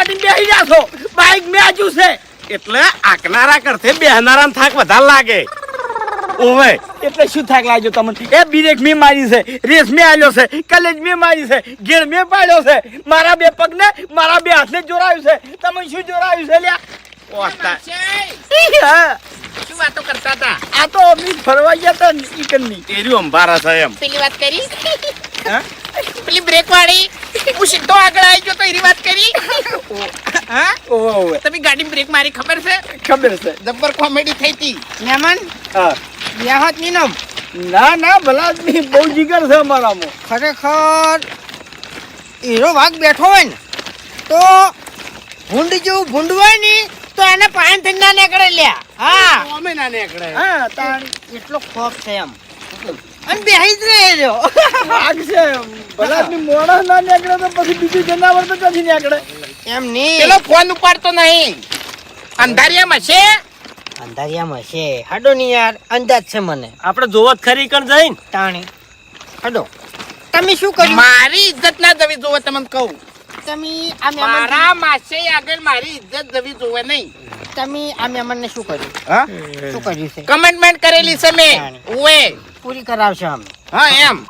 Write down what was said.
ગાડી બેસી જાશો બાઈક મે આજુ છે એટલે આકનારા કરતે બેહનારા થાક વધારે લાગે. ઓવે એટલે શું થાક લાગ્યો તમને? એ બ્રેક મે મારી છે, રેસ મે આલ્યો છે, કલેજ મે મારી છે, ઘેર મે પાડ્યો છે, મારા બે પગ ને મારા બે હાથ ને જોડાયું છે. તમે શું જોડાયું છે લ્યા? ઓસ્તા હા, શું વાતો કરતા હતા? આ તો અમે ફરવા ગયા હતા ઈકનની. એર્યું અંબારા છે એમ. પેલી વાત કરી હા પેલી બ્રેક વાળી હું સીધો આગળ આવી ગયો તો એની વાત કરી. હા ઓવે તમે ગાડી બ્રેક મારી ખબર છે? ખબર છે. જબ્બર કોમેડી થઈ હતી. મહેમાન હા યાહત નીનમ ના ના ભલા આદમી બહુ જીગર છે અમારામાં. ખરેખર હીરો વાઘ બેઠો હોય ને તો ભૂંડ જેવું ભૂંડ હોય ને તો એને પાન થઈ ના નીકળે લ્યા. હા અમે ના નીકળે. હા તાણ એટલો ખોફ છે એમ અને બેહી જ રહે રહ્યો. વાઘ છે ભલા આદમી મોણા ના નીકળે તો પછી બીજું જનાવર તો ક્યાંથી નીકળે? એમ નહીં પેલો ફોન ઉપાડતો નહીં. અંધારિયામાં છે. અંધારિયામાં છે. હાડો ની યાર અંદાજ છે મને. આપણે જોવત ખરી કણ જઈને તાણી હાડો. તમે શું કર્યું? મારી ઇજ્જત ના જવી જોવે તમને કહું. તમે આ મારા માસે આગળ મારી ઇજ્જત જવી જોવે નહીં. તમે આ મહેમાનને શું કર્યું? હા શું કર્યું છે? કમેન્ટમેન્ટ કરેલી છે મેં. ઓએ પૂરી કરાવશે અમે. હા એમ